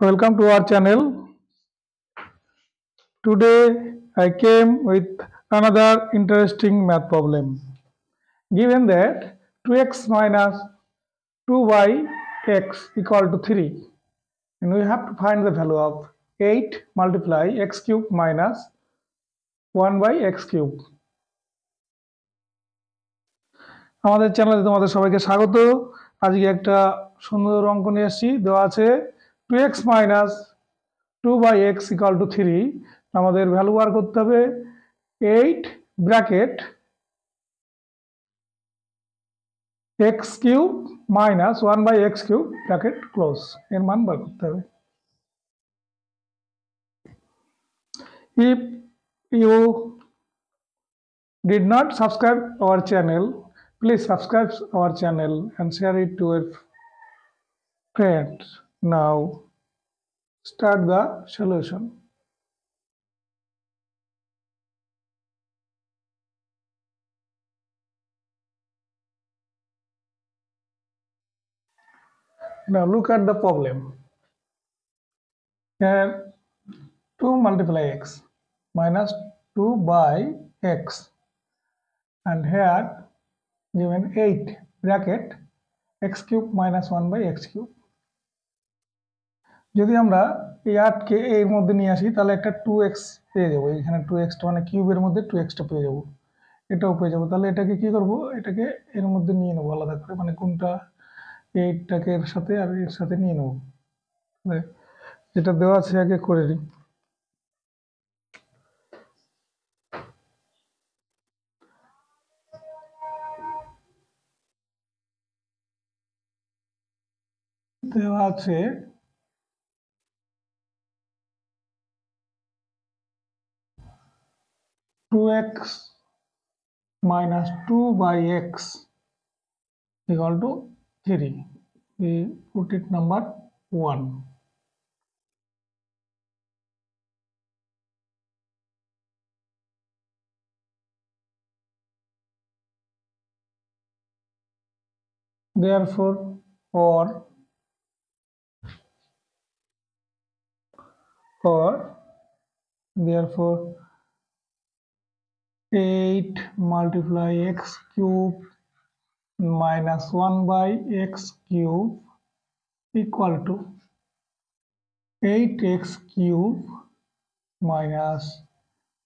Welcome to our channel. Today I came with another interesting math problem. Given that 2x minus 2y(x) equal to 3, and we have to find the value of 8 multiply x cube minus 1/x cube. আমাদের চ্যানেলে তোমাদের সবাইকে স্বাগত। আজকে একটা সুন্দর অঙ্ক নিয়ে এসেছি। দেওয়া আছে 2x minus 2/x equal to 3, আমাদের ভ্যালু বার করতে হবে 8 bracket x cube minus 1/x cube bracket close এর মান বার করতে হবে। If you did not subscribe our channel, please subscribe our channel and share it to your friends. Now start the solution. Now look at the problem. Here 2 multiply x minus 2 by x, and here given 8 bracket x cube minus 1/x cube. যদি আমরা এই 8 কে এর মধ্যে নিয়ে আসি তাহলে একটা 2x পেয়ে যাব। এখানে 2x টা মানে কিউবের মধ্যে 2x টা পেয়ে যাব, এটাও পেয়ে যাব। তাহলে এটাকে কি করব, এটাকে এর মধ্যে নিয়ে নেব আলাদা করে, মানে কোনটা 8 টাকে এর সাথে আর এর সাথে নিয়ে নেব। যেটা দেওয়া আছে আগে করে নিই। দেওয়া আছে 2x minus 2/x equal to 3. We put it number 1. Therefore, therefore 8 multiply x cube minus 1/x cube equal to 8x cube minus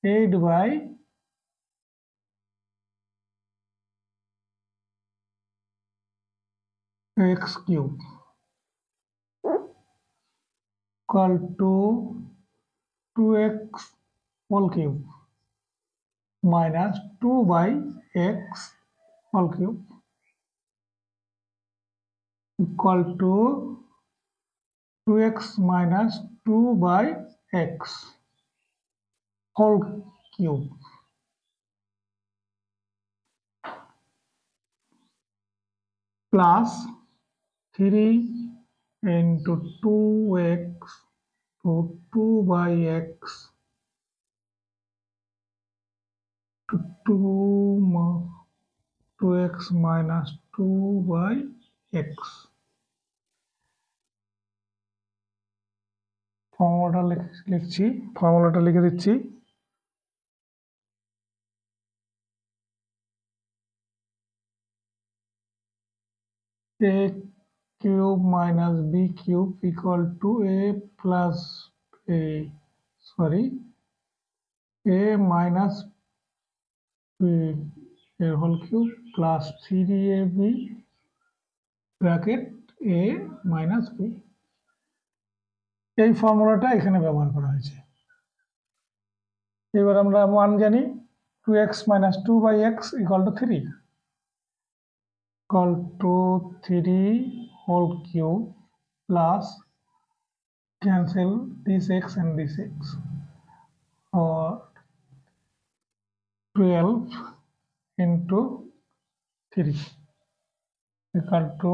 8/x cube equal to 2x whole cube minus 2/x whole cube equal to 2x minus 2/x whole cube plus 3 into 2x to 2/x to 2x minus 2/x. ফর্মুলাটা লিখে দিচ্ছি। a cube minus b cube equal to a minus b whole cube plus 3ab bracket a minus b. এই ফর্মুলাটা এখানে ব্যবহার করা হয়েছে। এবার আমরা মান জানি 2x minus 2/x equal to 3 equal to 3 whole cube plus cancel this x and this x, or 12 into 3 equal to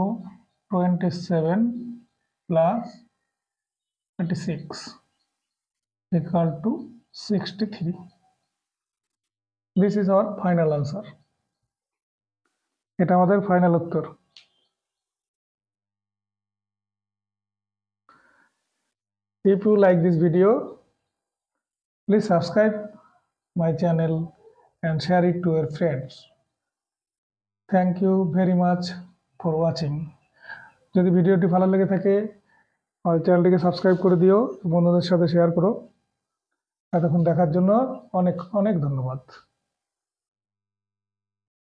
27 plus 36 equal to 63. This is our final answer. এটা আমাদের ফাইনাল উত্তর। If you like this video, please subscribe my channel and share it to your friends. Thank you very much for watching. যদি ভিডিওটি ভালো লেগে থাকে আমার চ্যানেলটিকে সাবস্ক্রাইব করে দিও, বন্ধুদের সাথে শেয়ার করো। এতক্ষণ দেখার জন্য অনেক অনেক ধন্যবাদ।